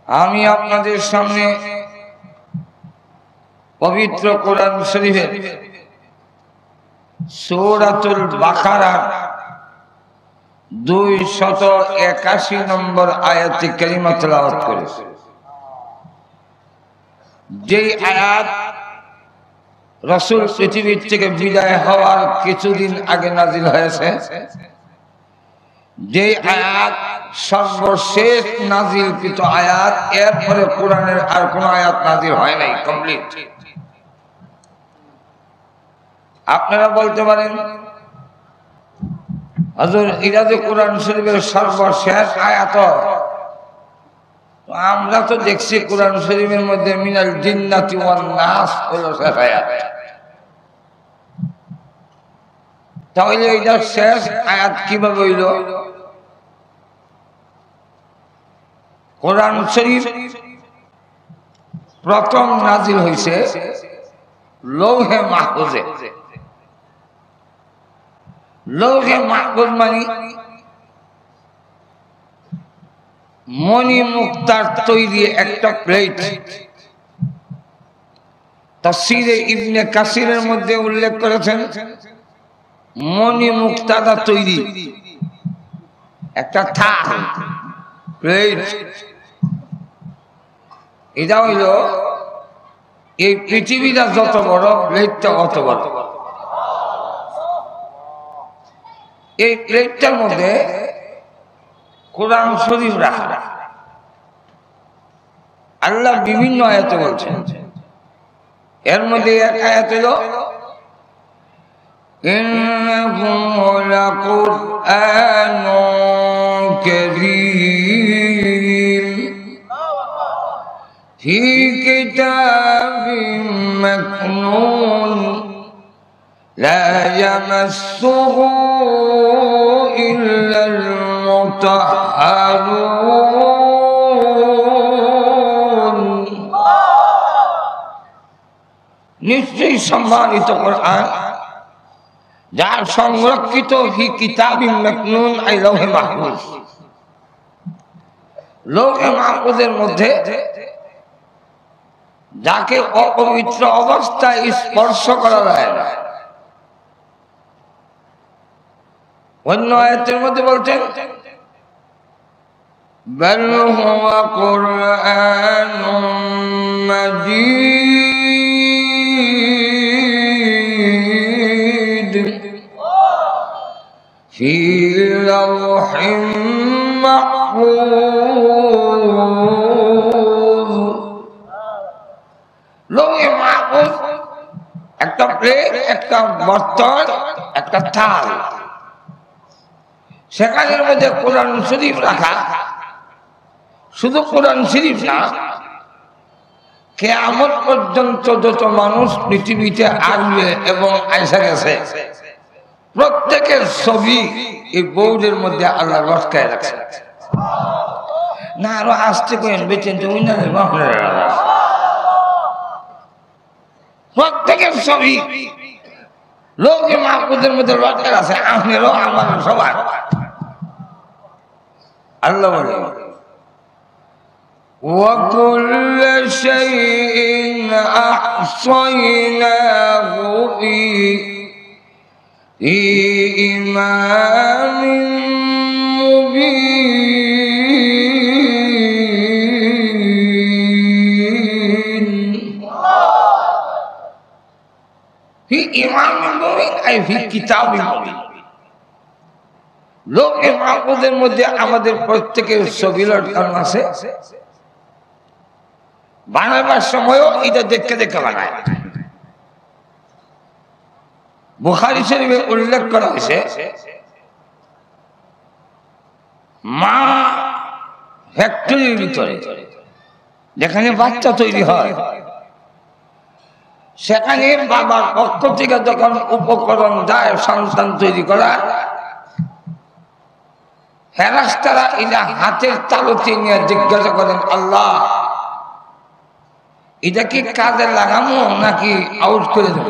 আমি আপনাদের সামনে পবিত্র কোরআন শরীফের সূরাতুল বাকারার 281 নম্বর আয়াতে কারিমা তেলাওয়াত করেছি। যেই আয়াত রাসূল পৃথিবীর থেকে বিদায় হওয়ার কিছুদিন আগে নাজিল হয়েছে, যে আয়াত সর্বশেষ নাজিলকৃত আয়াত, এরপরে কোরআনের আর কোন আয়াত নাজিল হয় নাই, কমপ্লিট। আপনারা বলতে পারেন হুজুর এটা যে কোরআন শরীফের সর্বশেষ আয়াত, আমরা তো দেখছি কোরআন শরীফের মধ্যে মিনাল জিন্নাতি ওয়ান নাস হলো শেষ আয়াত। তাহলে এটা শেষ আয়াত কিভাবে হইল? কোরআন শরীফ প্রথম নাজিল হয়েছে লৌহে মাহফুজে। লৌহে মাহফুজ মানে মণি মুক্তার তৈরি একটা প্লেট। তাফসীরে ইবনে কাসিরের মধ্যে উল্লেখ করেছেন মণি মুক্তাদা তৈরি একটা থাল প্লেট। এটা হইল এই পৃথিবীটা যত বড়, প্লেটটা অত বড়। এই প্লেটটার মধ্যে কোরআন শরীফ রাখা। আল্লাহ বিভিন্ন আয়াতে বলছেন, এর মধ্যে এক আয়াত হলো ইন্নাহু লাকুরআনুন কারীম ফি কিতাবিম মাকনুন লা ইয়ামাসসুহু ইল্লাল মুতাহহারুন। নিশ্চয়ই সম্মানিত কোরআন, যার সংরক্ষিত ফি কিতাবিম মাকনুন, আই লৌহে মাহফুজ। লৌহে মাহফুজের মধ্যে যাকে অপবিত্র অবস্থায় স্পর্শ করা যায় না। অন্য আয়াতের মধ্যে বলছেন বাল হুয়া কুরআনুম মাজিদ ফি লাওহিম মাহফুজ। লৌহে মাহফুজ একটা প্লেট, একটা বর্তন, একটা থাল, সেখানের মধ্যে কোরআন শরীফ রাখা। শুধু কোরআন শরীফ না, কিয়ামত পর্যন্ত যত মানুষ পৃথিবীতে আসবে এবং আইসা গেছে, প্রত্যেকের ছবি এই বোর্ডের মধ্যে আল্লাহ লটকায় রাখছে। না আরো আসতে করেন বেচেন তো প্রত্যেকের ছবি লৌহে মাহফুজের মধ্যে লটকায় আছে। আপনারও আমার সবার। আল্লাহ বলে وَكُلَّ شَيْءٍ أَحْصَيْنَاهُ فِي إِمَامٍ مُبِينٍ في إمام مبين أي في كتاب مبين। লৌহে মাহফুজের মধ্যে আমাদের প্রত্যেকের ছবি লটকানো আছে। বানাবার সময়ও এটা দেখতে দেখতে বানায়। বুখারী শরীফে উল্লেখ করা হয়েছে মা ফ্যাক্টরির ভিতরে যেখানে বাচ্চা তৈরি হয়, সেখানে বাবার পক্ষ থেকে যখন উপকরণ যায় সন্তান তৈরি করা, ফেরেশতারা এটা হাতের তালুতে নিয়ে জিজ্ঞাসা করেন, আল্লাহ এটা কি কাজে লাগামো নাকি আউট করে দেব?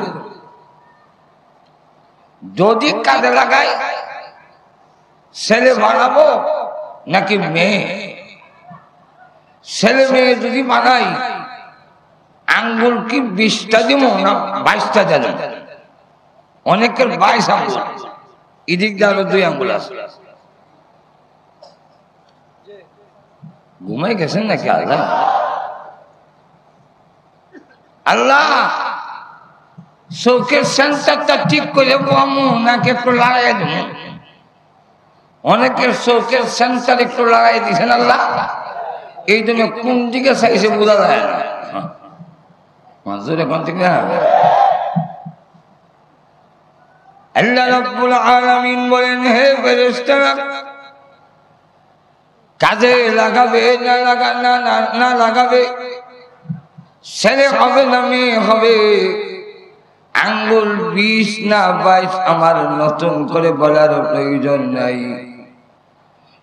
যদি কাজে লাগাই ছেলে বানাবো নাকি মেয়ে? ছেলে মেয়ে যদি বানাই আঙ্গুল কি 20টা দিব না 22টা দেব? অনেকের 22 আঙ্গুল, এদিক দিয়ে আরো 2 আঙ্গুল আছে। ঘুমাই গেছেন নাকি? আল্লাহ আল্লাহ চোখের সেন্টারটা ঠিক করে বামু নাকি একটু লাগাই দেব? অনেকের চোখের সেন্টার একটু লাগাই দিয়েছেন আল্লাহ, এই জন্য কোন দিকে চাইছে বোঝা যায় না। মাজুরে কোন দিকে? আল্লাহ রাব্বুল আলামিন বলেন, হে ফেরেশতারা, কাজে লাগাবে না লাগাবে, ছেলে হবে না মেয়ে হবে, আঙ্গুল 20 না 22 আমার নতুন করে বলার প্রয়োজন নাই।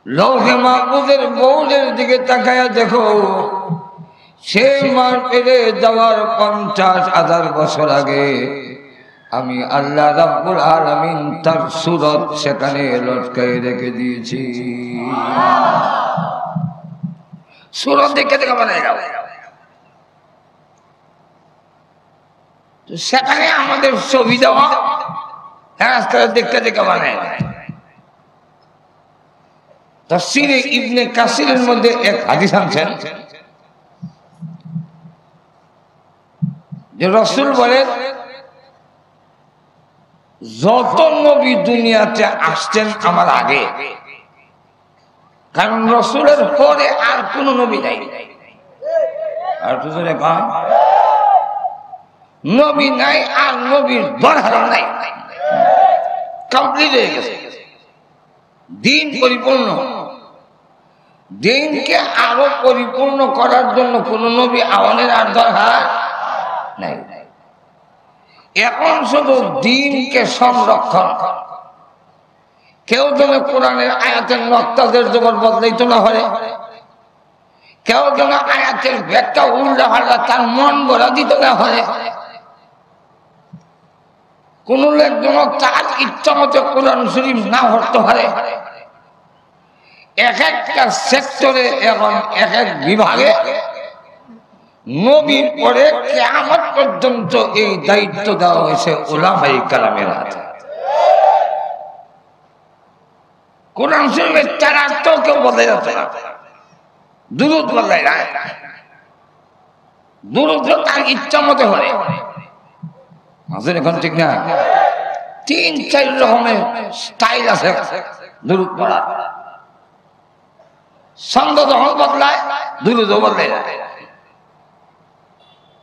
লৌহে মাহফুজের বউদের দিকে তাকায়া দেখো, সে মার পেরে যাওয়ার 50,000 বছর আগে আমি আল্লাহ রাব্বুল আলামিন তার সুরত সেখানে লটকাই রেখে দিয়েছি। সুরত দেখে দেখে বানায় যাও, সেখানে আমাদের ছবি দেওয়া রাস্তায় দেখতে দেখে বানায়। তাফসীরে ইবনে কাসিরের মধ্যে এক হাদিস আনছেন যে রাসূল বলেন, যত নবী দুনিয়াতে আসছেন আমার আগে, কারণ রাসূলের পরে আর কোন নবী নাই। আর তো জোরে কম, নবী নাই আর নবীর দরকার নাই, কমপ্লিট হয়ে গেছে। দিন পরিপূর্ণ, দিনকে আরো পরিপূর্ণ করার জন্য কোন নবী আমাদের আর দরকার নাই। এখন শুধু দিনকে সংরক্ষণ, কেউ যেন কোরআনের আয়াতের নক্তাদের জবর বদলাইতো না হয়, কেউ যেন আয়াতের ব্যাখ্যা উল্টা পাল্টা তার মন গড়া দিত না হয়, কোন লোক যেন তার ইচ্ছা মতো কোরআন শরীফ না পড়তে পারে। এক একটা সেক্টরে এখন এক এক বিভাগে নবীর পরে কিয়ামত পর্যন্ত এই দায়িত্ব দেওয়া হয়েছে উলামায়ে কেরামের হাতে। কোরআন শরীফের চারাত কেউ বদলে যাচ্ছে না, দুরূদ বদলায় না, দুরূদ তার ইচ্ছা মতো হয়। মাঝে এখন ঠিক না, 3-4 রকমের স্টাইল আছে দুরূদ পড়ার। ছন্দ যখন বদলায় দুরূদও বদলে যায়।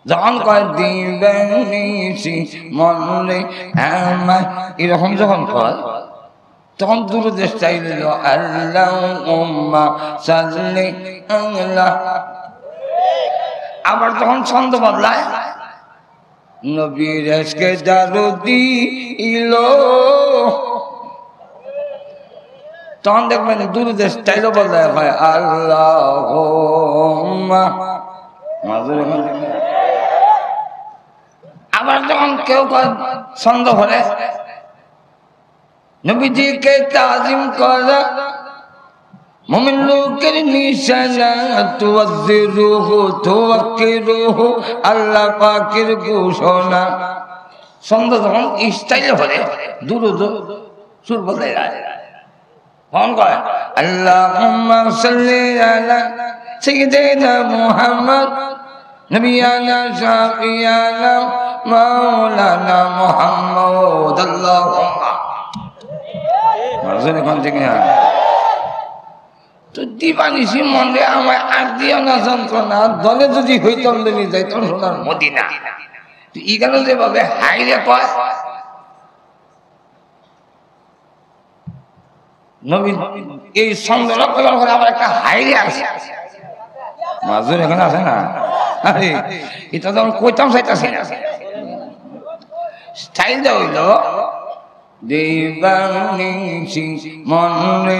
যখন কয় দিবানিসি মনে আমার এরকম যখন কয়, তখন দুরূদের স্টাইল হলো আল্লাহুম্মা সাল্লি আলা। আবার যখন ছন্দ বদলায়, নবীর আজকে দারুদি ইলো, তখন দেখবেন দুরূদের স্টাইলও বদলায় হয় আল্লাহুম্মা। আবার যখন কেউ ছন্দ ভরে নবীজিকে তাজিম করা মুমিন লোকের নিশানা, তুয়াজ্জিরুহু তুওয়াক্কিরুহু আল্লাহ পাকের ঘোষণা। ছন্দ যখন স্টাইলে ভরে দুরূদ সুর বদলে যায়। ফোন করে আল্লাহুম্মা সাল্লি আলা সাইয়্যিদিনা মুহাম্মদ নবিয়ানা শাফিয়ানা মাওলানা মুহাম্মদ আল্লাহুম্মা। মাঝে কোন থেকে তো দিবানিসি মনে আমায় আর দিও না যন্ত্রণা, দলে যদি হইতাম দিনি যাইতাম সোনার মদিনা। এখানে যেভাবে হাইরে কয় নবী, এই ছন্দটা করার পরে আবার একটা হাইরে আছে, মাজুর এখানে আছে না। আরে এটা তো কইতাম চাইতাছি না, স্টাইলটা হইল দিবানিসি মনে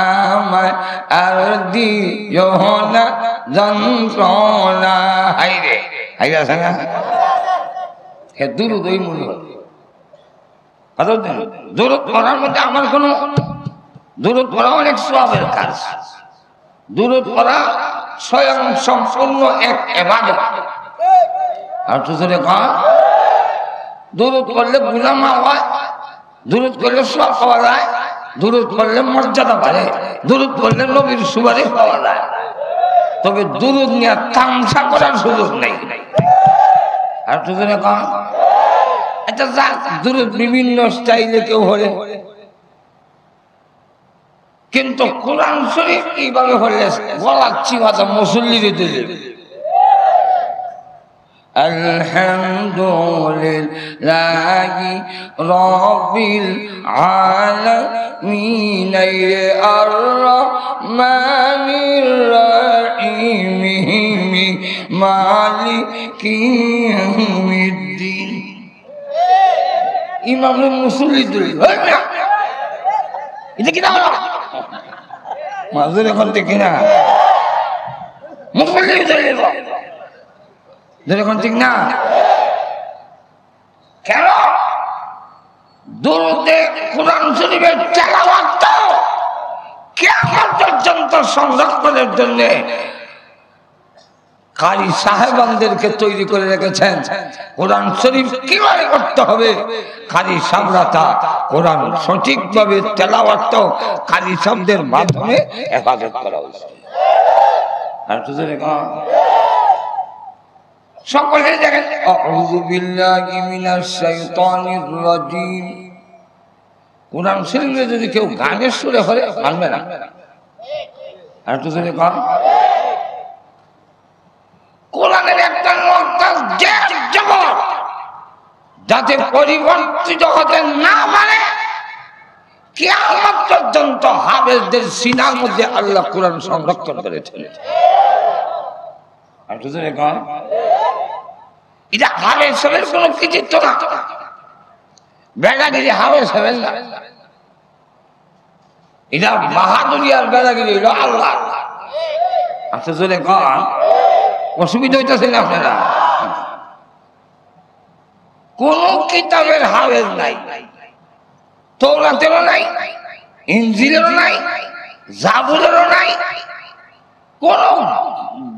আমায় আর দিও না যন্ত্রণা। হাইরে হাইরে আছে না, হে দুরূদ ওই মনে হয়। দুরূদ পড়ার মধ্যে আমার কোনো, দুরূদ পড়া অনেক সওয়াবের কাজ। দুরূদ পড়া স্বয়ং সম্পূর্ণ এক ইবাদত। আর তো জোরে কর, দুরূদ করলে গুনাহ মাফ হয়, দুরূদ করলে সওয়াব পাওয়া যায়, দুরূদ করলে মর্যাদা বাড়ে, দুরূদ করলে নবীর সুপারিশ পাওয়া যায়। তবে দুরূদ নিয়ে তামসা করার সুযোগ নেই। আর তো জোরে কর, এটা যা দুরূদ বিভিন্ন স্টাইলে কেউ হলে, কিন্তু কোরআন শরীফ এইভাবে হলে গলার চিবাটা মুসল্লিরে দিলে আলহামদুলিল্লাহি রাব্বিল আলামিন আর রহমানির রহিম মালিকি ইয়াউমিদ্দিন। ইমাম মুসল্লি দিলে এটা কি না মাজুর এখন ঠিক না মুসল্লি এখন ঠিক না। কেন দুরূদে কোরআন শরীফের তেলাওয়াত কিয়ামত পর্যন্ত সংরক্ষণের জন্য কারি সাহেবানদেরকে তৈরি করে রেখেছেন। কোরআন শরীফ কিভাবে করতে হবে, কারি সাহেবরা তা কোরআন সঠিকভাবে তেলাওয়াত কারি শব্দের মাধ্যমে হেফাজত করা হয়েছে। আর তো সকলে দেখেন আউযু বিল্লাহি মিনাশ শাইতানির রাজিম। কোরআন শরীফে যদি কেউ গানের সুরে হলে মানবে না। আর তো কোরআনের একটা জগৎ যাতে পরিবর্তিত হতে না পারে, কিয়ামত পর্যন্ত হাফেজদের সিনার মধ্যে আল্লাহ কোরআন সংরক্ষণ করেছেন। আর তো এটা হাফেজ সাহেবের কোনো কৃতিত্ব না, বেড়াগিরি হাফেজ সাহেবের না, এটা বাহাদুরি আর বেড়াগিরি হলো আল্লাহ। আচ্ছা জোরে কন, অসুবিধা হইতেছেন আপনারা? কোন কিতাবের হাফেজ নাই, তওরাতেরও নাই, ইনজিলেরও নাই, জাবুরেরও নাই, কোন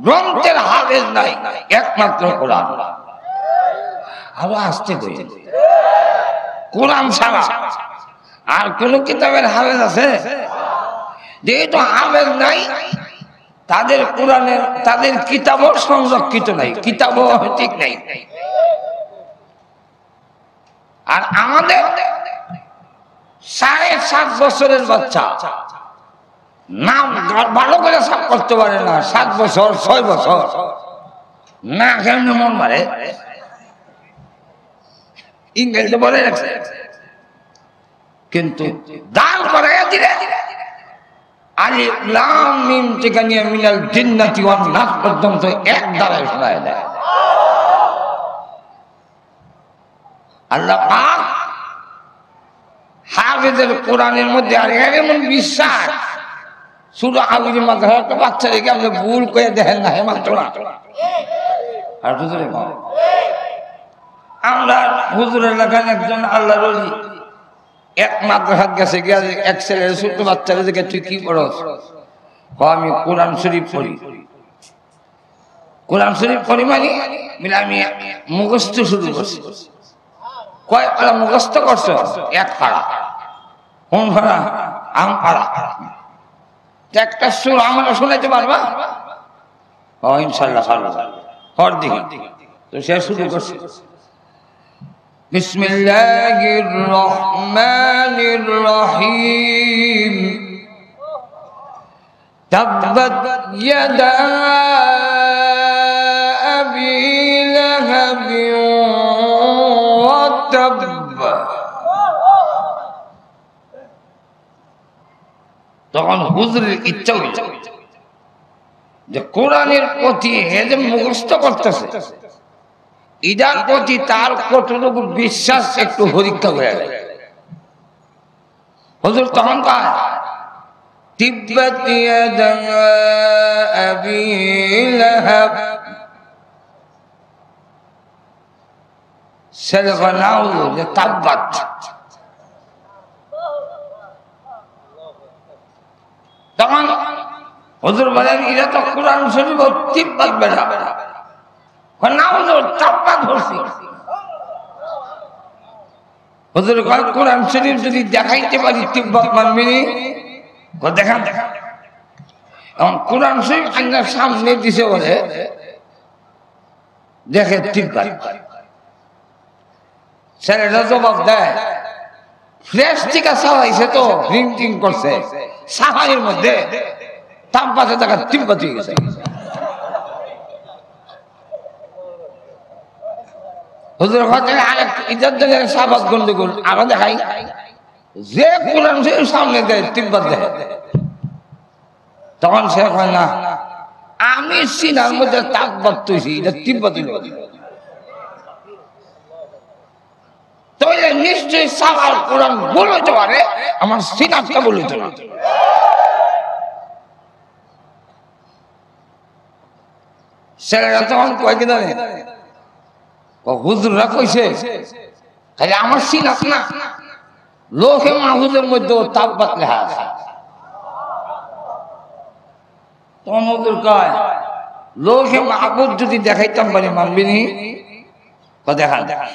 গ্রন্থের হাফেজ নাই, একমাত্র কোরআন। আরো আসতে কই, কোরআন ছাড়া আর কোন কিতাবের হাফেজ আছে? যেহেতু হাফেজ নাই, তাদের কোরআনের তাদের কিতাবও সংরক্ষিত নাই, কিতাবও ঠিক নাই। আর আমাদের 7.5 বছরের বাচ্চা নাম ভালো করে সাফ করতে পারে না, 7 বছর 6 বছর না কেমন মন মারে, ইংরেজিতে বলে রাখছে, কিন্তু দান করে দিলে আলিফ লাম মিম থেকে নিয়ে মিনাল জিন্নাতি ওয়ান নাস পর্যন্ত এক দ্বারায় শোনায় দেয়। আল্লাহ পাক হাফেজের কোরআনের মধ্যে আর এমন বিশ্বাস, শুধু হাফিজের মাথায় একটা বাচ্চা রেখে আপনি ভুল করে দেখেন না, হে মাত্র না। আর আমরা হুজুরের এলাকায় একজন আল্লাহর ওলি এক মাদ্রাসাত গেছে, গিয়ে এক ছেলের ছোট বাচ্চারা দেখে তুই কি পড়স? আমি কোরআন শরীফ পড়ি। কোরআন শরীফ পড়ি মানে আমি মুখস্থ শুরু করছি। কয় পারা মুখস্থ করছো? 1 পারা। কোন পারা? আম পারা। একটা সুর আমরা শোনাইতে পারবা? ও ইনশাল্লাহ পারবা। পর দিকে তো সে শুরু করছে, বিসমিল্লাহির রহমানির রহিম তাব্বাত ইয়াদা আবি লাহাবিন ওয়া তাব্বা। তখন হুজুরের ইচ্ছা হইল যে কোরআনের প্রতি যে মুখস্থ করতেছে, ইদার প্রতি তার কতটুকু বিশ্বাস একটু পরীক্ষা করে গেল। হুজুর তখন কয় তিব্বত ইয়াদা আবি লাহাব, সেলফানাউ যে তাব্বাত। তখন হুজুর বলেন এরা তো কোরআন শরীফ তিব্বত বেড়া না হুজুর চাপ্পা ধরছি। হুজুর কয় কোরআন শরীফ যদি দেখাইতে পারি তিব্বত মানবি দেখান দেখা। এবং কোরআন শরীফ আইনার সামনে দিছে বলে দেখে তিব্বত। ছেলেটা জবাব দেয় ফ্রেশ টিকা চালাইছে তো ড্রিঙ্কিং করছে সাহায়ের মধ্যে তাপবাতে দেখা তিব্বত হয়ে গেছে। হুজুর ইজার জায়গায় সাবাত গন্ডগোল আরো দেখাই যে কোরআন শরীফ সামনে দেয় তিব্বত দেখে। তখন সে কয় না আমি সিনার মধ্যে তাপবাত তৈছি এটা তিব্বত তৈলে নিশ্চয়ই সাবার কোরআন বলতে পারে আমার সিনারটা বলতে না। ছেলেরা তখন কয় কি জানে হুজুররা কইছে তাহলে আমার সিনাত না লোহে মাহফুজের মধ্যে তাপবাত লেখা আছে। তখন হুজুর কয় লোহে মাহফুজ যদি দেখাইতাম পারি মানবিনি দেখা দেখা।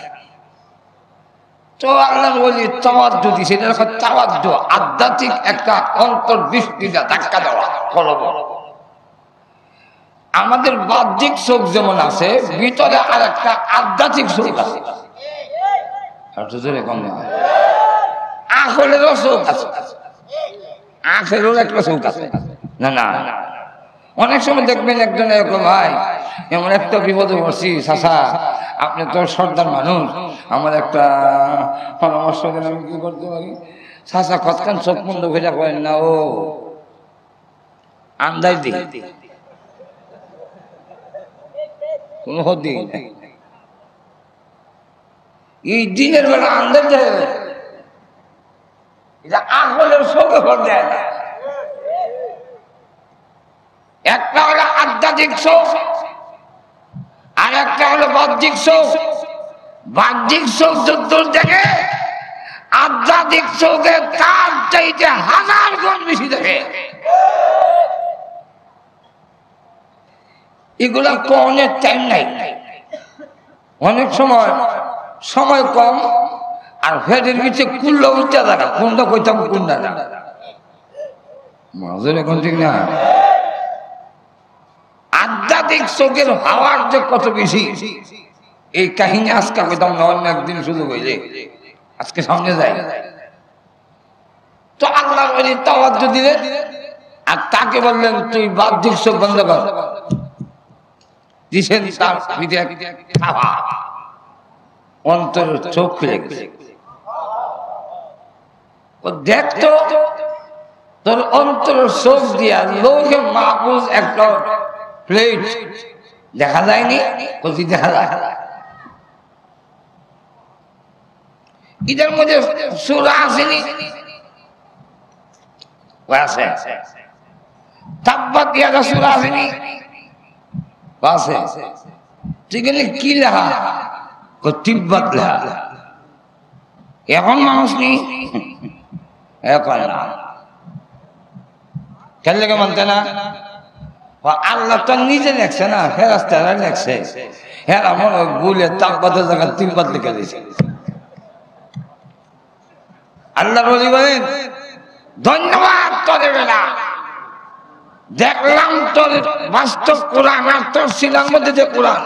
তো আল্লাহ বলি তাওয়াজ্জু দিছে, এটা তাওয়াজ্জু আধ্যাত্মিক একটা অন্তর্দৃষ্টিটা ধাক্কা দেওয়া কলব। আমাদের বাহ্যিক চোখ যেমন আছে ভিতরে আর একটা আধ্যাত্মিক চোখ আছে। আখেরেরও চোখ আছে, আখেরেরও একটা চোখ আছে। না না অনেক সময় দেখবেন একজন এরকম ভাই এমন একটা বিপদে পড়ছি চাচা আপনি তো সর্দার মানুষ আমার একটা পরামর্শ দেন আমি কি করতে পারি। চাচা কতক্ষণ চোখ বন্ধ করে করেন না ও আন্দাজ দিই কোন হদি এই দিনের বেলা আন্দাজ দেয় এটা আসলের চোখে ভর দেয় না। একটা হলো আধ্যাত্মিক চোখ আর একটা হলো বাহ্যিক চোখ। বাহ্যিক চোখ যদ্দূর দেখে আধ্যাত্মিক চোখে তার চাইতে 1000 গুণ বেশি দেখে। এগুলা কোনের টাইম নাই, অনেক সময় সময় কম আর ফেটের নিচে কুল্লা উচ্চা দেখা কোনটা কইতাম কোনটা না মাজের এখন ঠিক না। আধ্যাত্মিক চোখের হাওয়ার যে কত বেশি এই কাহিনী আজকে কইতাম না, অন্য একদিন শুধু হইলে আজকে সামনে যায়। তো আল্লাহ বলি তাওয়াজ্জু দিলেন আর তাকে বললেন তুই বাহ্যিক চোখ বন্ধ কর। দিছেন তার খাওয়া অন্তর চোখ খুলে গেছে। দেখতো তোর অন্তর চোখ দিয়া লোকে মাহফুজ একটা প্লেট দেখা যায়নি বলছি দেখা যায়। এদের মধ্যে সূরা আসেনি আছে তাব্বাত ইয়াদা সূরা আসেনি আছে সেখানে কি লেখা তিব্বত লেখা। এখন মানুষ নেই এখন না কেন লেগে মানতে না আল্লাহ তো নিজে লেখছে না ফেরেশতারা লেখছে। হ্যাঁ আমার বলে তাব্বাতের জায়গায় তিব্বত লিখে দিয়েছে। আল্লাহ বলি বলেন ধন্যবাদ তোরে বেলা দেখলাম তোর বাস্তব কোরআন আর তোর শিলার মধ্যে যে কোরআন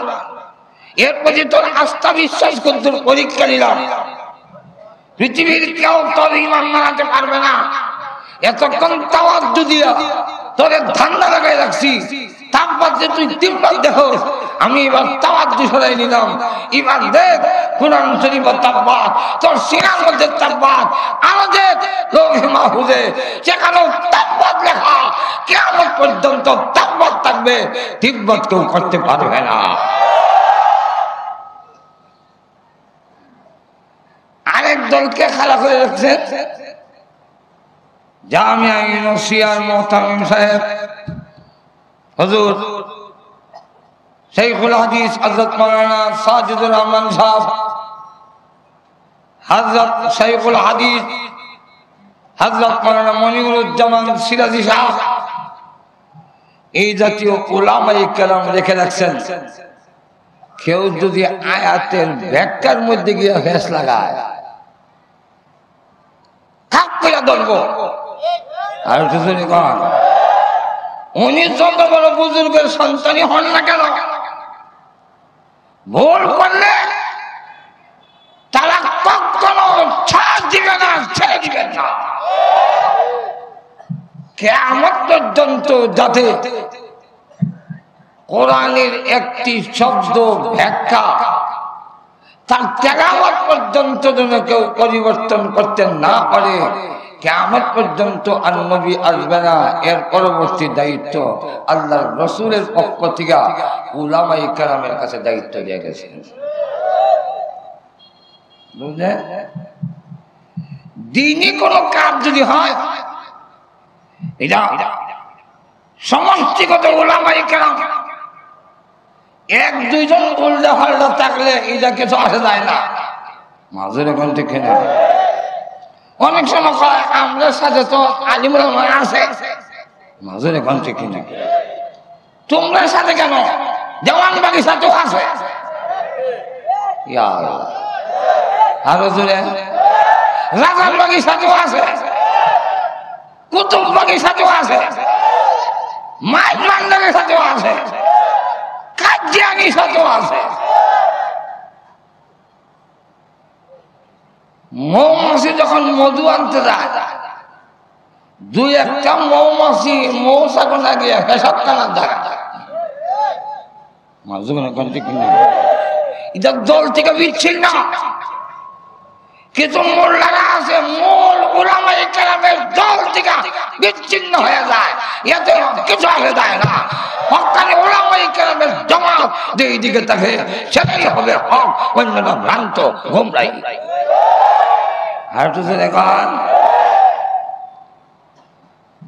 এর প্রতি তোর আস্থা বিশ্বাস করে তোর পরীক্ষা নিলাম। পৃথিবীর কেউ তোর ঈমান মানাতে পারবে না। এতক্ষণ তাওয়াজ্জু দিয়া তোরে ধান্দা লাগাই রাখছি, তারপর যে তুই তিব্বত দেখো আমি এবার তাওয়াজ্জু সরাই নিলাম। এবার দেখ কোরআন শরীফ তাব্বাত তোর সিনার মধ্যে তাব্বাত আরো দেখ লৌহে মাহফুজে যেখানেও তাব্বাত লেখা কিয়ামত পর্যন্ত তাব্বাত থাকবে, তিব্বত কেউ করতে পারবে না। আরেক দলকে খাড়া করে রাখছে জামিয়া ইউনিভার্সিটির মুহতামিম সাহেব হুজুর শাইখুল হাদিস হযরত মাওলানা সাজিদুর রহমান সাহেব, হযরত শাইখুল হাদিস হযরত মাওলানা মনিরুজ্জামান সিরাজি সাহেব, এই জাতীয় উলামায়ে কেরাম রেখে রাখছেন, কেউ যদি আয়াতের ব্যাখ্যার মধ্যে গিয়ে ফেস লাগায় থাক করে ধরবো। আর যদি কন উনি যত বড় বুজুর্গের সন্তানই হন না কেন, ভুল করলে তারা কখনো ছাড় দিবে না, ছেড়ে দিবেন না। কিয়ামত পর্যন্ত যাতে কোরআনের একটি শব্দ ব্যাখ্যা তার তেলাওয়াত পর্যন্ত যেন কেউ পরিবর্তন করতে না পারে, কিয়ামত পর্যন্ত আর নবী আসবে না। এর পরবর্তী দায়িত্ব আল্লাহর রাসূলের পক্ষ থেকে উলামায়ে কেরামের কাছে দায়িত্ব দিয়ে গেছেন। বুঝলেন? দ্বীনি কোন কাজ যদি হয়, এটা সমষ্টিগত উলামায়ে কেরাম, এক দুইজন উল্টা পাল্টা থাকলে এটা কিছু আসে যায় না। মাঝের এখন থেকে অনেক সময় কয় আমরা সাথে তো আলিম ওলামা আছে, মাঝের এখন থেকে তোমরা সাথে কেন, দেওয়ান বাগিচা তো আছে। আরো জোরে, রাজার বাগিচা তো আছে, কুতুব বাগিচা আছে, মাইক মান্ডারের সাথেও আছে, কাজিয়ানির সাথেও আছে। মৌমাছি যখন মধু আনতে যায়, দুই একটা মৌমাছি মৌচাক না গিয়ে পেশাব টানার দ্বারা এটা দল থেকে বিচ্ছিন্ন। কিছু মোল্লারা আছে, মূল উলামায়ে কেরামের দল থেকে বিচ্ছিন্ন হয়ে যায়, এতে কিছু আসে যায় না। হক্কানি উলামায়ে কেরামের জামাত যেই দিকে থাকে সেটাই হবে হক, অন্যরা ভ্রান্ত গোমরাই।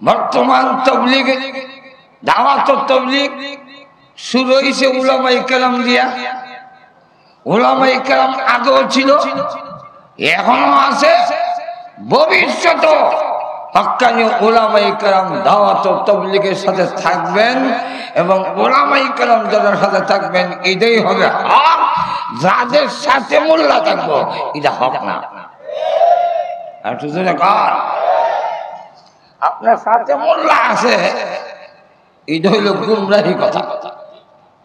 বর্তমান তাবলীগ দাওয়াত তাবলীগ শুরু হয়েছে উলামায়ে কেরাম দিয়া। উলামায়ে কেরাম আগেও ছিল, এখনো আছে, ভবিষ্যত হক্কানি উলামায়ে কেরাম দাওয়াত তাবলীগের সাথে থাকবেন এবং উলামায়ে কেরাম যাদের সাথে থাকবেন এটাই হবে হক। যাদের সাথে মোল্লা থাকবো এটা হক না। আর আপনার সাথে মোল্লা আছে এটা হইল গুমরাহি কথা।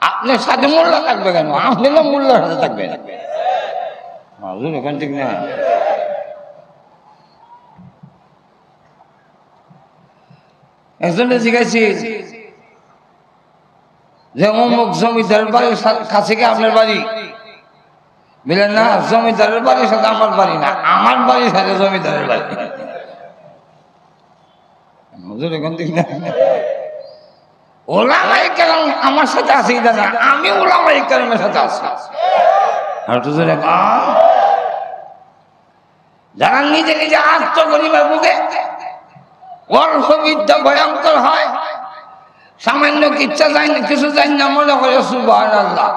আপনার সাথে মোল্লা থাকবে কেন, আপনি না মোল্লার সাথে থাকবেন। এখান থেকে না একজনে জিজ্ঞাসি যে অমুক জমিদার বাড়ির কাছে কি আপনার বাড়ি? বললেন না, জমিদারের বাড়ির সাথে আমার বাড়ি না, আমার বাড়ির সাথে জমিদারের বাড়ি। এখান থেকে না উলামায়ে কেরাম আমার সাথে আছে এটা না, আমি উলামায়ে কেরামের সাথে আছি। যারা নিজে নিজে আত্মগরিমার বুকে অল্প বিদ্যা ভয়ঙ্কর হয়, সামান্য কিচ্ছা যায় না, কিছু জানি না, মনে করে সুবহানাল্লাহ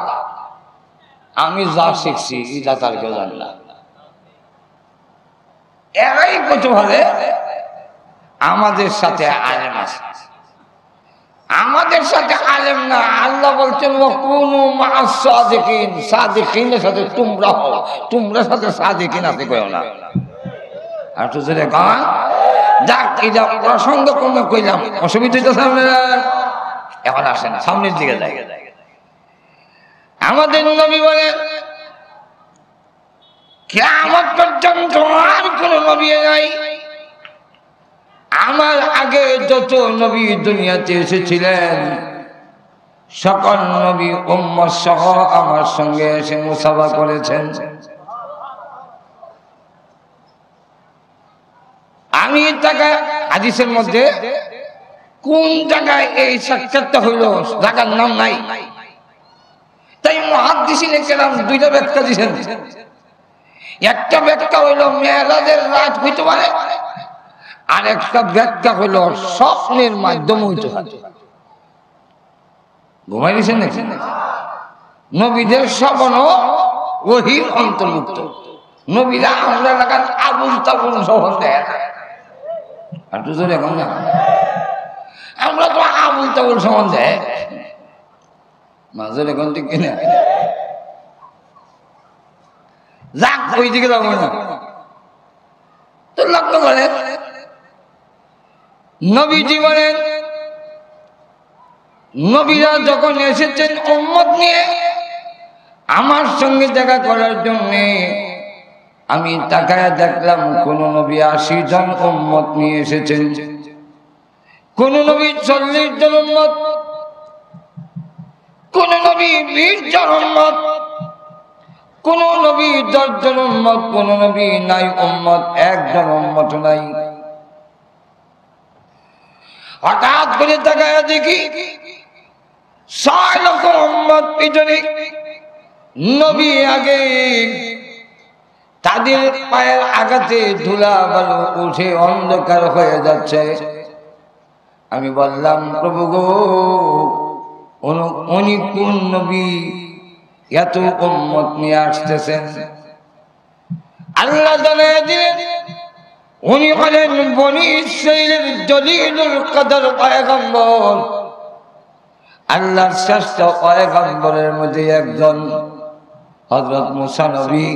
আমি যা শিখছি এটা তার কেউ জানি না। এরাই কত ভাবে আমাদের সাথে আলেম আছে, আমাদের সাথে আলেম না। আল্লাহ বলছেন ওয়াকুনু মা'আস সাদিকিন, সাদিকিনের সাথে তোমরা হও, তোমরা সাথে সাদিকিন আছে কইও না। আর তো জেনে গান যাক, এটা প্রসঙ্গ কমে কইলাম, অসুবিধা হইতেছে আপনারা? এখন আসেন সামনের দিকে যাই। আমাদের নবী বলে কিয়ামত পর্যন্ত আর কোন নবী নাই, আমার আগে যত নবী দুনিয়াতে এসেছিলেন সকল নবী উম্মত সহ আমার সঙ্গে এসে মুসাফা করেছেন। আমি তাকে হাদিসের মধ্যে কোন জায়গায় এই সাক্ষাৎটা হইল জায়গার নাম নাই, তাই মুহাদ্দিসিনে কেরাম দুইটা ব্যাখ্যা দিয়েছেন। একটা ব্যাখ্যা হইল মেরাজের রাত হইতে পারে, আর একটা ব্যাখ্যা হইল স্বপ্নের মাধ্যমে হইতে পারে। ঘুমাই দিয়েছেন নাকি? নবীদের স্বপ্ন ওহীর অন্তর্ভুক্ত। নবীরা আমরা লাগান আবুল তাবুল স্বপ্ন দেয় না। আর তো এখন না আমরা তো আবুল তাবুল সম্বন্ধে মাঝে এখন ঠিক কিনা যাক ওই দিকে যাবো না। তো লক্ষ্য করেন নবীজি বলেন নবীরা যখন এসেছেন উম্মত নিয়ে আমার সঙ্গে দেখা করার জন্য, আমি তাকায়া দেখলাম কোন নবী 80 জন উম্মত নিয়ে এসেছেন, কোন নবী 40 জন উম্মত, কোন নবী 20 জন উম্মত, কোন নবী 10 জন উম্মত, কোন নবী নাই উম্মত, একজন উম্মত নাই। হঠাৎ করে তাকায়া দেখি 6 লক্ষ উম্মত পিছনে, নবী আগে, তাদের পায়ের আঘাতে ধুলা বালু উঠে অন্ধকার হয়ে যাচ্ছে। আমি বললাম প্রভু গো, উনি কোন নবী এত উম্মত নিয়ে আসতেছেন? আল্লাহ জানিয়ে দিলেন উনি হলেন বনি ইসরাইলের জলিলুল কদর পয়গম্বর, আল্লাহর শ্রেষ্ঠ পয়গম্বরের মধ্যে একজন হযরত মুসা নবী।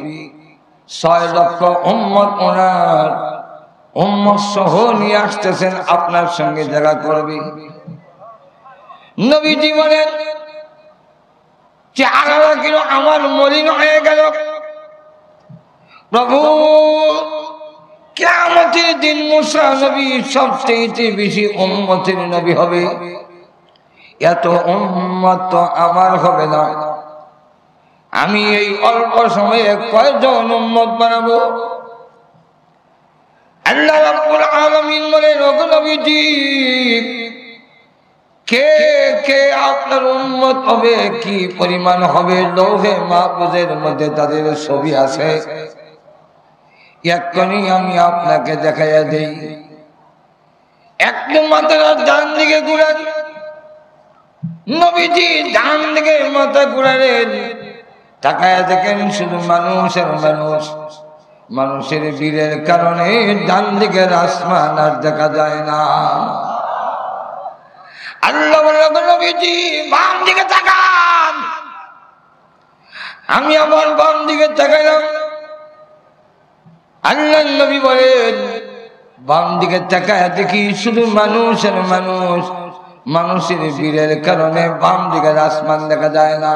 6 লক্ষ উম্মত ওনার উম্মত সহ নিয়ে আসতেছেন, আপনার সঙ্গে দেখা করবে। নবীজি বলেন চেহারা কিলো আমার মলিন হয়ে গেল। প্রভু কিয়ামতের দিন মুসা নবী সবচেয়ে বেশি উম্মতের নবী হবে, এত উম্মত তো আমার হবে না। আমি এই অল্প সময়ে কয়জন উম্মত বানাবো? আল্লাহ রাব্বুল আলামিন বলেন ওগো নবীজি, কে কে আপনার উম্মত হবে, কি পরিমাণ হবে, লৌহে মাহফুজের মধ্যে তাদের ছবি আছে, এক্ষুনি আমি আপনাকে দেখাইয়া দেই। একদম মাথাটা ডান দিকে ঘুরান, নবীজি ডান দিকে মাথা ঘুরালেন, তাকায়া দেখেন শুধু মানুষ আর মানুষ। মানুষের ভিড়ের কারণে ডান দিকের আসমান আর দেখা যায় না। আল্লাহ বললেন নবীজি বাম দিকে তাকান। আমি আমার বাম দিকে তাকাইলাম, আল্লাহ নবী বলেন বাম দিকে তাকায়া দেখি শুধু মানুষ আর মানুষ। মানুষের ভিড়ের কারণে বাম দিকের আসমান দেখা যায় না।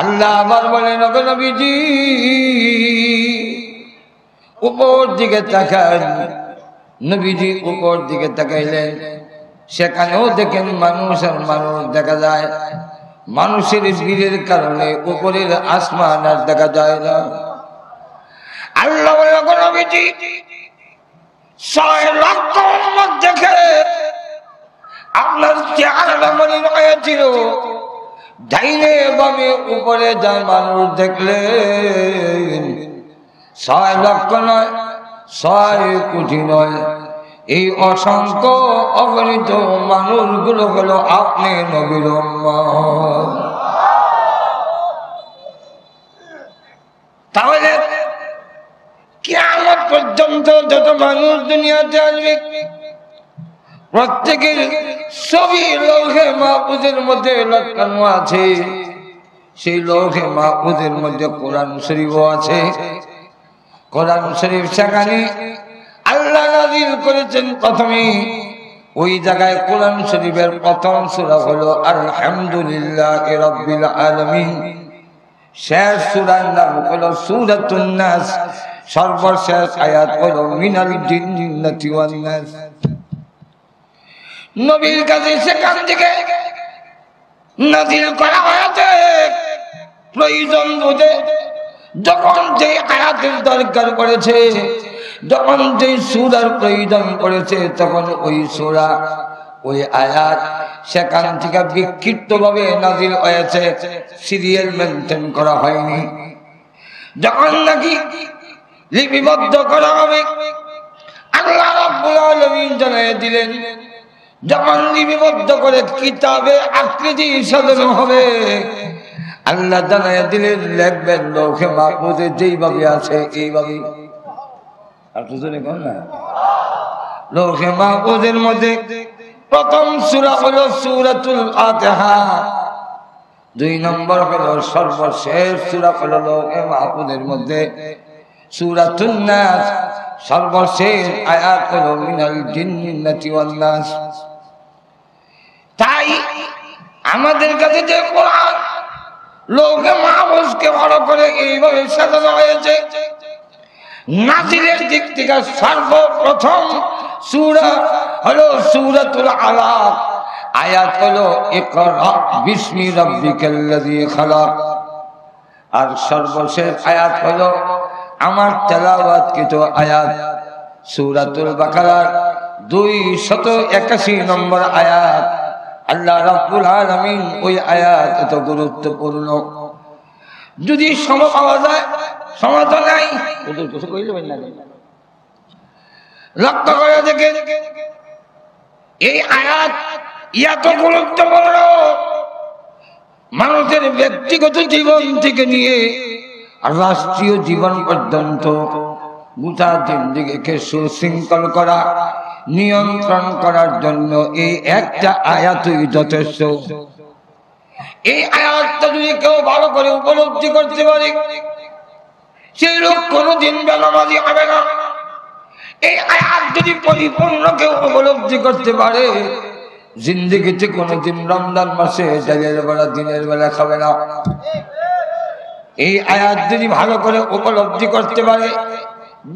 আল্লাহ আবার বলেন ওগো নবীজি উপর দিকে তাকান। নবীজি উপর দিকে তাকাইলেন, সেখানেও দেখেন মানুষ আর মানুষ দেখা যায়। মানুষের ভিড়ের কারণে উপরের আসমান আর দেখা যায় না। আল্লাহ বলেন ওগো নবীজি 6 লক্ষ উম্মত দেখে আপনার চেহারা মলিন হয়েছিল, ডাইনে বামে উপরে যায় মানুষ দেখলেন 6 লক্ষ নয়, 6 কোটি নয়, এই অসংখ্য অগণিত মানুষগুলো হলো আপনি নবীর উম্মত। তাহলে কিয়ামত পর্যন্ত যত মানুষ দুনিয়াতে আসবে প্রত্যেকের ছবি লৌহে মাহফুজের মধ্যে লটকানো আছে। সেই লৌহে মাহফুজের মধ্যে কোরআন শরীফও আছে। কোরআন শরীফ সেখানে আল্লাহ নাযিল করেছেন প্রথমে। ওই জায়গায় কোরআন শরীফের প্রথম সূরা হলো আলহামদুলিল্লাহি রাব্বিল আলামিন। শেষ সূরার নাম হলো সূরাতুন নাস। সর্বশেষ আয়াত হলো মিনাল জিন্নাতি ওয়ান নাস। নবীর কাছে সেখান থেকে নাযিল করা হয়েছে প্রয়োজন বুঝে। যখন যে আয়াতের দরকার পড়েছে, যখন যে সূরার প্রয়োজন পড়েছে, তখন ওই সূরা ওই আয়াত সেখান থেকে বিক্ষিপ্তভাবে নাযিল হয়েছে, সিরিয়াল মেনটেন করা হয়নি। যখন নাকি লিপিবদ্ধ করা হবে আল্লাহ রাব্বুল আলামিন জানিয়ে দিলেন, যখন লিপিবদ্ধ করে কিতাবে আকৃতি সাজানো হবে আল্লাহ জানিয়ে দিলেন লিখবেন লৌহে মাহফুজে যেইভাবে আছে এইভাবে। আর তো জনে কোন না লৌহে মাহফুজের মধ্যে প্রথম সূরা হলো সূরাতুল ফাতিহা, 2 নম্বর হলো সর্বশেষ সূরা হলো লৌহে মাহফুজের মধ্যে সূরাতুন নাস, সর্বশেষ আয়াত হলো মিনাল জিন্নাতি ওয়ান নাস। তাই আমাদের কাছে যে কোরআন লৌহে মাহফুজকে বড় করে এইভাবে সাজানো হয়েছে, নাজিলের দিক থেকে সর্বপ্রথম সূরা হলো সূরাতুল আলাক, আয়াত হলো ইকরা বিসমি রাব্বিকাল্লাযী খালাক, আর সর্বশেষ আয়াত হলো আমার তেলাওয়াতকৃত আয়াত সূরাতুল বাকারার 281 নম্বর আয়াত। আল্লাহ রাব্বুল আলামিন ওই আয়াত এত গুরুত্বপূর্ণ, যদি সময় পাওয়া যায়, সময় তো নাই, ওদের কিছু কইলে না, লক্ষ্য করে দেখে এই আয়াত এত গুরুত্বপূর্ণ, মানুষের ব্যক্তিগত জীবন থেকে নিয়ে রাষ্ট্রীয় জীবন পর্যন্ত গোটা জিন্দেগিকে সুশৃঙ্খল করা, নিয়ন্ত্রণ করার জন্য এই একটা আয়াতই যথেষ্ট। এই আয়াতটা যদি কেউ ভালো করে উপলব্ধি করতে পারে, সেই লোক কোনোদিন বেনামাজি হবে না। এই আয়াত যদি পরিপূর্ণ কেউ উপলব্ধি করতে পারে, জিন্দেগিতে কোনোদিন রমজান মাসে ডালের বেলা দিনের বেলা খাবে না। এই আয়াত যদি ভালো করে উপলব্ধি করতে পারে,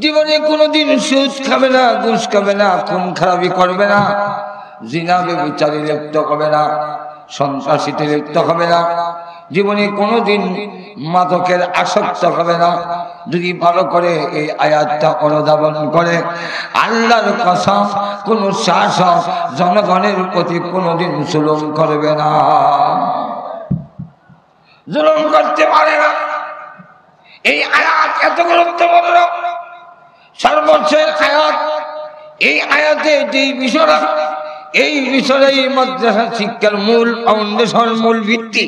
জীবনে কোনোদিন সুদ খাবে না, ঘুষ খাবে না, খুন খারাপি করবে না, জিনা ব্যভিচারে লিপ্ত হবে না, সন্ত্রাসীতে লিপ্ত হবে না, জীবনে কোনোদিন মাদকের আসক্ত হবে না। যদি ভালো করে এই আয়াতটা অনুধাবন করে, আল্লাহর কসম কোন শাসক জনগণের প্রতি কোনোদিন জুলুম করবে না, জুলুম করতে পারে না। এই আয়াত এত গুরুত্বপূর্ণ, সর্বশেষ আয়াত। এই আয়াতে যে বিষয়টা, এই বিষয়ে মাদ্রাসা শিক্ষার মূল ফাউন্ডেশন, মূল ভিত্তি।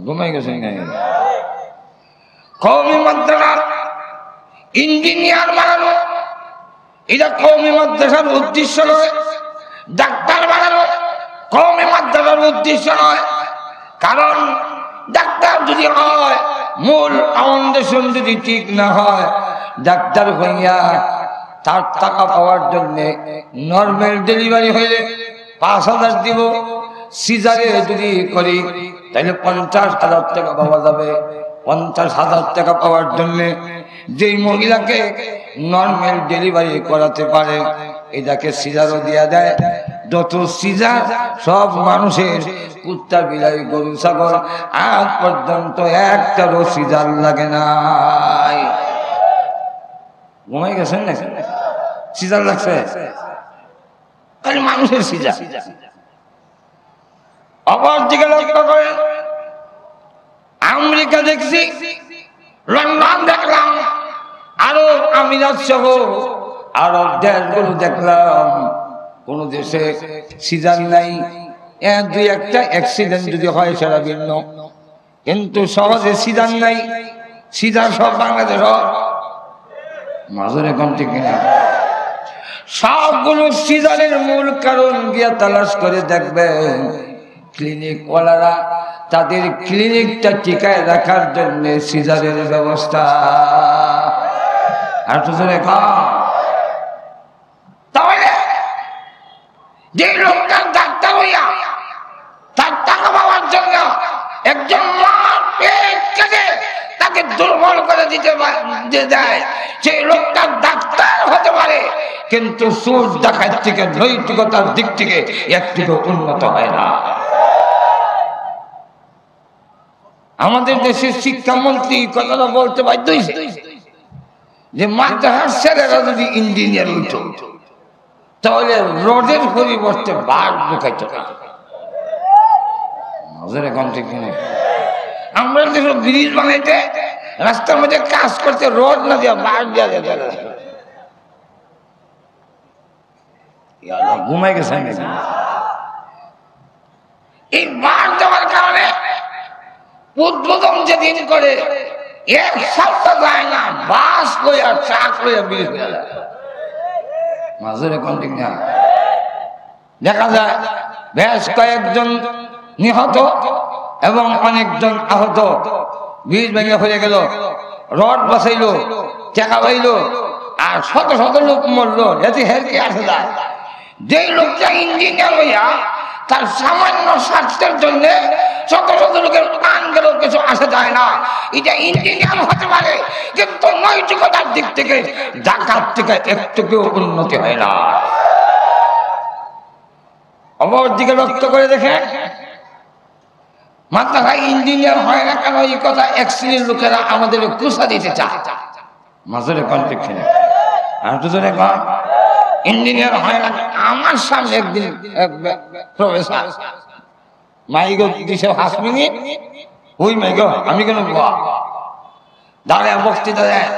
ঘুমাই গেছে কওমি মাদ্রাসার ইঞ্জিনিয়ার বানানো, এটা কওমি মাদ্রাসার উদ্দেশ্য নয়। ডাক্তার বানানো কওমি মাদ্রাসার উদ্দেশ্য নয়, কারণ ডাক্তার যদি হয়, মূল ফাউন্ডেশন যদি ঠিক না হয়, ডাক্তার হইয়া তার টাকা পাওয়ার জন্য নর্মাল ডেলিভারি হইলে 5,000 দিব, সিজারে যদি করি তাহলে 50,000 টাকা পাওয়া যাবে। 50,000 টাকা পাওয়ার জন্য যেই মহিলাকে নর্মাল ডেলিভারি করাতে পারে, এটাকে সিজারও দিয়া দেয়। যত সিজার সব মানুষের, কুত্তা বিলাই গরু ছাগল, আজ পর্যন্ত একটারও সিজার লাগে নাই। ঘুমাই গেছেন না? সিজার লাগছে খালি মানুষের সিজার। অপর দিকে লক্ষ্য করে আমেরিকা দেখছি, লন্ডন দেখলাম, আরো আমিরাত সহ আরব দেশগুলো দেখলাম, কোন দেশে সিজার নাই। 2-1টা অ্যাক্সিডেন্ট যদি হয় সেটা ভিন্ন, কিন্তু সহজে সিজার নাই। সিজার সব বাংলাদেশ মাজরে কম ঠিক কিনা? সবগুলো সিজারের মূল কারণ গিয়া তালাশ করে দেখবেন, ক্লিনিক ওয়ালারা তাদের ক্লিনিকটা টিকায় রাখার জন্য সিজারের ব্যবস্থা। আর তো জোরে তাহলে যে লোকটা ডাক্তার হইয়া তার টাকা পাওয়ার জন্য একজন মার পেট কেটে তাকে দুর্বল করে দিতে দেয়, সেই লোকটা ডাক্তার হতে পারে, কিন্তু সুর ডাকাত থেকে নৈতিকতার দিক থেকে একটু উন্নত হয় না। আমাদের দেশের শিক্ষামন্ত্রী কথাটা বলতে বাধ্য হয়েছে যে মাদ্রাসার ছেলেরা যদি ইঞ্জিনিয়ার হইত তাহলে রোডের পরিবর্তে বাঘ ঢুকাইত না। আমরা যেসব ব্রিজ বানাইতে, রাস্তার মধ্যে কাজ করতে, রোড না দিয়া বাঘ দিয়া ঘুমাই গেছে। এই বাঘ দেওয়ার কারণে উদ্বোধন যেদিন করে 1 সপ্তাহ যায় না, বাস লইয়া ট্রাক লইয়া ব্রিজ হয়ে যায়। মাঝে ঠিক না? দেখা যায় বেশ কয়েকজন নিহত এবং অনেকজন আহত, বীজ ভেঙে হয়ে গেল, রড বসাইল, টাকা পাইল, আর শত শত লোক মরলো। এতে হের কি আসে যায়? যে লোকটা ইঞ্জিনিয়ার হইয়া তার সামান্য স্বার্থের জন্য শত শত লোকের প্রাণ গেল, কিছু আসে যায় না। এটা ইঞ্জিনিয়ার হতে পারে, কিন্তু নৈতিকতার দিক থেকে ডাকাত থেকে একটুকুও উন্নতি হয় না। অপর দিকে লক্ষ্য করে দেখে মাত্রা ইঞ্জিনিয়ার হয় না কেন, এই কথা এক শ্রেণীর লোকেরা আমাদের কুসা দিতে চায়। মাজরে কোন দেখে না, আর দুজনে কন ইঞ্জিনিয়ার হয় না। আমার সামনে একদিন প্রফেসর মাইগো দিছে 5 মিনিট, ওই মাইগো আমি কেন দাঁড়ায় বক্তৃতা দেয়,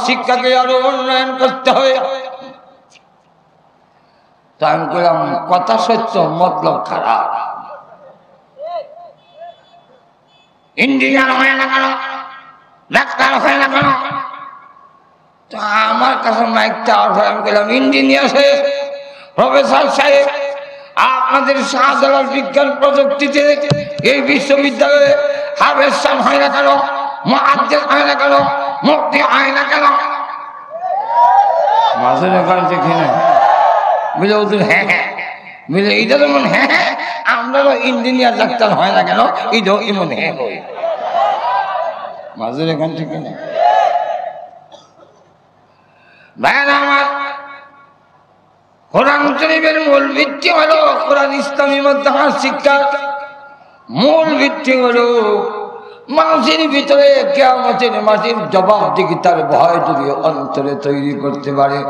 শিক্ষাকে আরো উন্নয়ন করতে হবে। তো আমি বললাম কথা সত্য, মতলব খারাপ। ইঞ্জিনিয়ার হয় না কেন, ডাক্তার হয় না কেন? তো আমার কাছে মাইক চাওয়ার পর আমি বললাম, ইঞ্জিনিয়ার সাহেব, প্রফেসর সাহেব, আপনাদের শাহজালাল বিজ্ঞান প্রযুক্তিতে এই বিশ্ববিদ্যালয়ে হাফেজ সাহেব হয় না কেন, মুহাদ্দিস হয় না কেন, মুফতি হয় না কেন? মাঝে দেখি না বুঝে ওদের হ্যাঁ হ্যাঁ বুঝলে এইটা যেমন হ্যাঁ হ্যাঁ, আমরাও ইঞ্জিনিয়ার ডাক্তার হয় না কেন, এইটাও এমন হ্যাঁ হই। মাঝে এখান থেকে না ভাইরা আমার, কোরআন শরীফের মূল ভিত্তি হলো কোরআন, ইসলামী মাদ্রাসার শিক্ষা মূল ভিত্তি হলো মানুষের ভিতরে কিয়ামতের মাটির জবাবদিহিতার ভয় যদি অন্তরে তৈরি করতে পারে,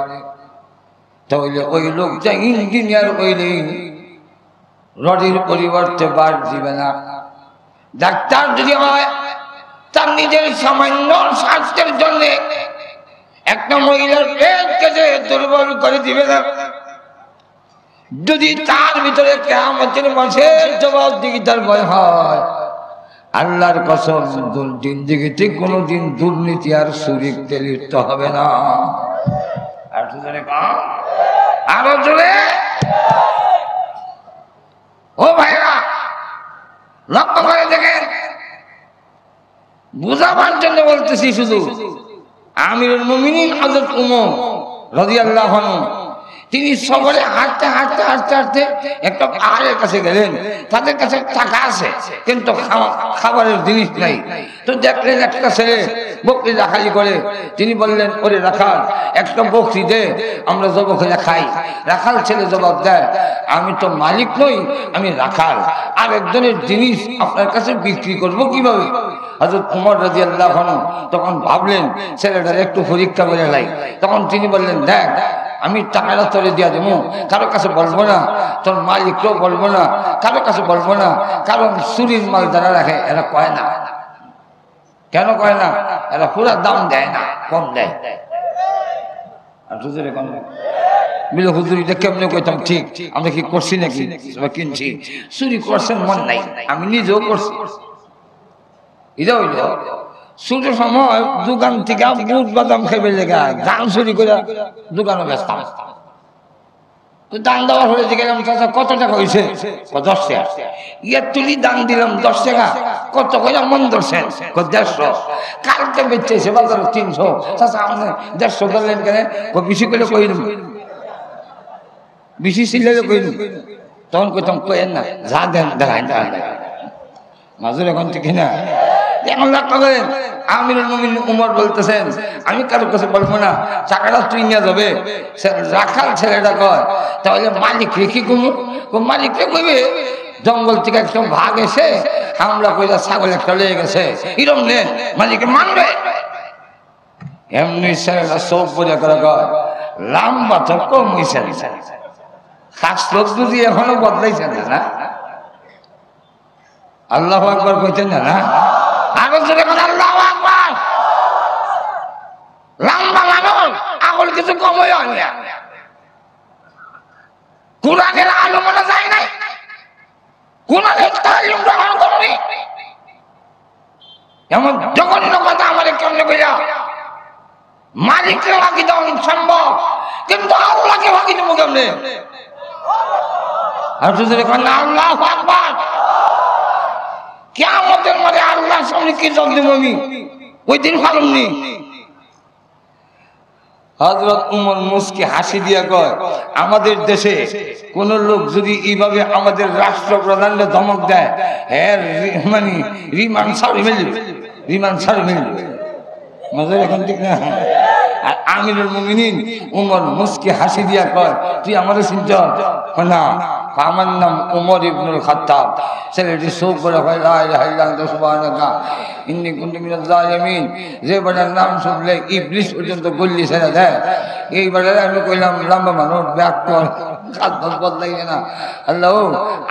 তাহলে ওই লোকটা ইঞ্জিনিয়ার হইলে রডের পরিবর্তে বার দিবে না। ডাক্তার যদি হয় তার নিজের সামান্য স্বাস্থ্যের জন্য একটা মহিলার পেট কেটে দুর্বল করে দিবে না। যদি তার ভিতরে কিয়ামতের মাঠে জবাবদিহিতার ভয় হয়, আল্লাহর কসম জিন্দেগিতে কোনোদিন দুর্নীতি আর চুরিতে লিপ্ত হবে না। আরো জোরে ও ভাইরা লক্ষ্য করে দেখেন, বুঝাবার জন্য বলতেছি শুধু। আমিরুল মুমিনিন হযরত উমর রাদিয়াল্লাহু আনহু তিনি সফরে হাঁটতে হাঁটতে হাঁটতে হাঁটতে একটা পাহাড়ের কাছে গেলেন। তাদের কাছে টাকা আছে কিন্তু খাবারের জিনিস নাই। তো দেখলেন একটা ছেলে বকরি রাখালি করে। তিনি বললেন, ওরে রাখাল, একটা বকরি দে, আমরা জব করে খাই। রাখাল ছেলে জবাব দেয়, আমি তো মালিক নই, আমি রাখাল, আর একজনের জিনিস আপনার কাছে বিক্রি করব কিভাবে? হযরত উমর রাদিয়াল্লাহু আনহু তখন ভাবলেন ছেলেটার একটু পরীক্ষা করে লাই। তখন তিনি বললেন, দেখ আমি টাকাটা তোরে দিয়া দেবো, কারো কাছে বলবো না, তোর মালিককেও বলবো না, কারো কাছে বলবো না, কারণ চুরির মাল যারা রাখে এরা কয় না। কেন কয় না? এরা পুরা দাম দেয় না, কম দেয়। আর হুজুরে কম মিলে হুজুর এটা কেমনে কইতাম, ঠিক আমরা কি করছি নাকি কিনছি? চুরি করছেন মন নাই, আমি নিজেও করছি। এটা হইল ছোট সময় দোকান থেকে বুট বাদাম খাইবে লেগা ধান চুরি করে দোকানে বেচতাম। দান দেওয়ার হলে গেলাম, চাচা কত টাকা হয়েছে? 10 টাকা। ইয়ার তুলি দান দিলাম 10 টাকা। কত কইলা? মন ধরছেন? 150। কালকে বেচতেছে বাজারে 300। চাচা আপনি 150 ধরলেন কেন? বেশি করে কইলাম, বেশি ছিল কইলাম। তখন কইতাম কইেন না, যা দেন দেখাই মাজুর এখন ঠিক না। এখন লক্ষ্য করেন, আমিরুল মুমিনিন উমর বলতেছেন, আমি কারোর কাছে বলবো না, টাকাটা তুই নিয়ে যাবে। রাখাল ছেলেটা কয়, তাহলে মালিক রেখে কমু? মালিক রে কইবে জঙ্গল থেকে একটা ভাগ এসে হামলা কইরা ছাগল একটা লেগে গেছে, এরম নেন, মালিকে মানবে? এমনি ছেলেটা সব বোঝা করে কয়, লম্বা তো কম হয়েছে, খাস লোক বুঝি এখনো বদলাইছেন না। আল্লাহু আকবার কইতেন না? আরো জোরে বলেন আল্লাহু আকবার। লম্বা মানুষ আগল কিছু কম হয় না। কুরআনের আলো মনে যায় নাই, কুরআনের তালিম গ্রহণ করবি, এমন জঘন্য কথা আমারে কেমনে কইরা? মালিককে বাকি দেওয়া সম্ভব, কিন্তু আল্লাহকে বাকি দেবো কেমনে? আর তো আল্লাহু আকবার। কিয়ামতের মাঠে আল্লাহর সামনে কি জবাব দেব আমি? ওই দিন পারুমনি। হযরত উমর মুস্কি হাসি দিয়া কয়, আমাদের দেশে কোন লোক যদি এইভাবে আমাদের রাষ্ট্রপ্রধানকে ধমক দেয়, হ্যাঁ মানে রিমান্ড ছাড় মিলবে। মজার এখন ঠিক না? আর আমিরুল মুমিনিন উমর মুস্কি হাসি দিয়া কয়, তুই আমাদের চিন্তা না, আমার নাম উমর ইবনুল খাত্তাব। ছেলেটি শোক করে হয় লা ইলাহা ইল্লা আনতা সুবহানাকা ইন্নী কুনতু মিনাজ জালিমিন। যে বেটার নাম শুনলে ইবলিস পর্যন্ত গল্লি ছেড়ে দেয়, এই বেটারে আমি কইলাম লম্বা মানুষ ব্যাক কর, কাজ বদলাই না। আল্লাহ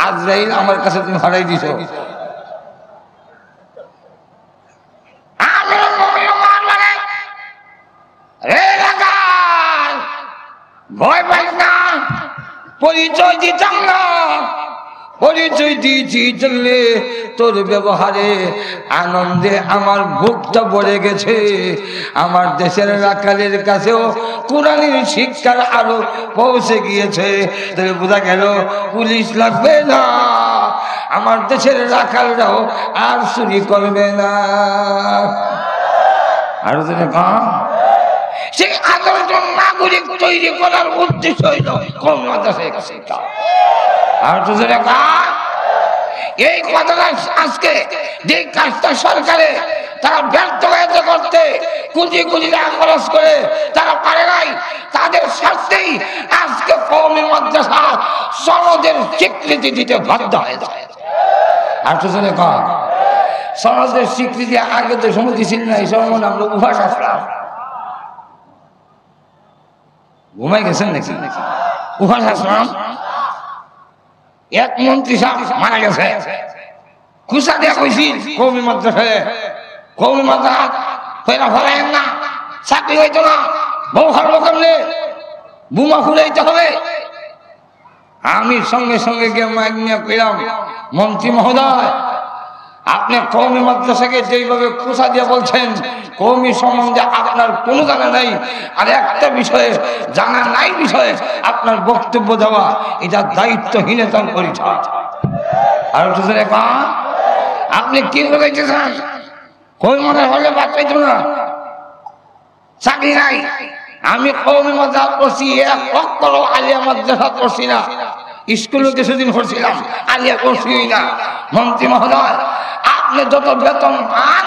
আজরাইল আমার কাছে তুমি হারাই দিছো। ভয় পাই না, পরিচয় দিতাম না, পরিচয় দিয়েছি চললে তোর ব্যবহারে আনন্দে আমার বুকটা ভরে গেছে। আমার দেশের রাখালের কাছেও কোরআনের শিক্ষার আলো পৌঁছে গিয়েছে। তাহলে বোঝা গেল পুলিশ লাগবে না, আমার দেশের রাখালরাও আর চুরি করবে না। আর সেই আদর্শ নাগরিক তৈরি করার উদ্দেশ্য হইল আর এই কথাটা আজকে যে কাজটা সরকারে তারা ব্যর্থ হয়েছে করতে, কোটি কোটি টাকা খরচ করে তারা পারে নাই, তাদের স্বার্থেই আজকে কওমি মাদ্রাসা সনদের স্বীকৃতি দিতে বাধ্য হয়েছে। আর তো সনদের স্বীকৃতি আগে তো সমিতি ছিল না, এই সময় আমরা উপাস আসলাম। ঘুমাই গেছেন নাকি? উপাস আসলাম, এক মন্ত্রী সাহেব মারা গেছে, খুশা দেয়া কইছিল কওমি মাদ্রাসায়, কওমি মাদ্রাসা ফেরা ফেরায়েন না, চাকরি হইতো না, বউ হারবো কেমনে, বোমা ফুলাইতে হবে। আমি সঙ্গে সঙ্গে গিয়ে মাইক নিয়ে পেলাম, মন্ত্রী মহোদয় আপনি কওমি মাদ্রাসাকে যেইভাবে খুশা দিয়ে বলছেন, কওমি সম্বন্ধে আপনার কোনো জানা নাই, আর একটা বিষয়ে জানা নাই বিষয়ে আপনার বক্তব্য দেওয়া এটা দায়িত্বহীনতার পরিচয়। আর আপনি কি বলেছেন? কওমি মাদ্রাসা হলে বাঁচাইতো না, চাকরি নাই। আমি কওমি মাদ্রাসা পড়ছি, এক অক্ষর আলিয়া মাদ্রাসা পড়ছি না, স্কুলে কিছুদিন পড়ছিলাম, আলিয়া পড়ছি না। মন্ত্রী মহোদয় আপনি যত বেতন পান,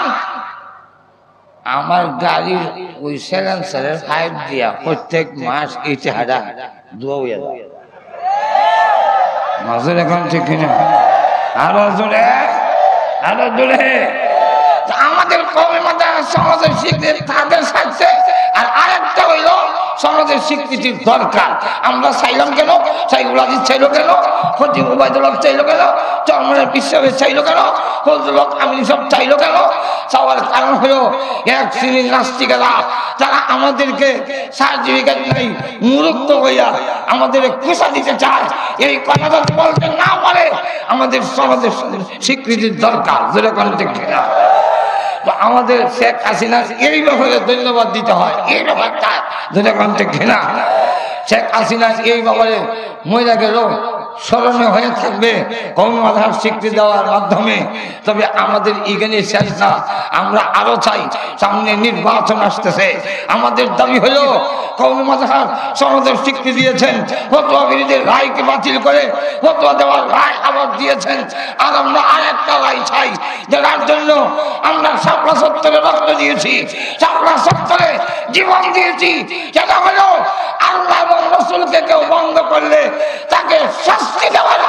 আমার গাড়ির ওই সেলেন্সারের পাইপ দিয়া প্রত্যেক মাস এই চেহারা দোয়া হইয়া যায়। মাঝের এখন ঠিক কিনা? আরো জোরে, আরো জোরে। আমাদের কওমি মাদ্রাসা সমাজের স্বীকৃতি তাদের স্বার্থে, আর আরেকটা হইল সমাজের স্বীকৃতির দরকার। আমরা চাইলাম কেন? সাইফুল আজিজ চাইলো কেন? খতিব ওবায়দুল্লাহ চাইলো কেন? চরমনের বিশ্বাসের চাইলো কেন? ফজলুল হক আমিনী সব চাইলো কেন? চাওয়ার কারণ হলো এক শ্রেণীর নাস্তিকেরা যারা আমাদেরকে সার্টিফিকেট নেই মুরুক্ত হইয়া আমাদের খুশা দিতে চায়। এই কথাটা বলতে না পারে আমাদের সমাজের স্বীকৃতির দরকার, যেরকম দেখে না। আমাদের শেখ হাসিনা এই ব্যাপারে ধন্যবাদ দিতে হয়, এই ব্যাপারটা যেরকম দেখে না। শেখ হাসিনা এই ব্যাপারে মহিলা গেল স্মরণীয় হয়ে থাকবে কওমি মাদ্রাসার স্বীকৃতি দেওয়ার মাধ্যমে। তবে আমাদের এখানে শেষ না, আমরা আরো চাই। সামনে নির্বাচন আসতেছে, আমাদের দাবি হলো কওমি মাদ্রাসার সনদের স্বীকৃতি দিয়েছেন, ফতোয়া বিরোধীর রায়কে বাতিল করে ফতোয়া দেওয়ার রায় আবার দিয়েছেন। আর আমরা আরেকটা রায় চাই, যার জন্য আমরা শাপলা চত্বরে রক্ত দিয়েছি, শাপলা চত্বরে জীবন দিয়েছি। সেটা হলো আল্লাহ এবং রাসূলকে কেউ বন্ধ করলে তাকে শাস্তি দেওয়ার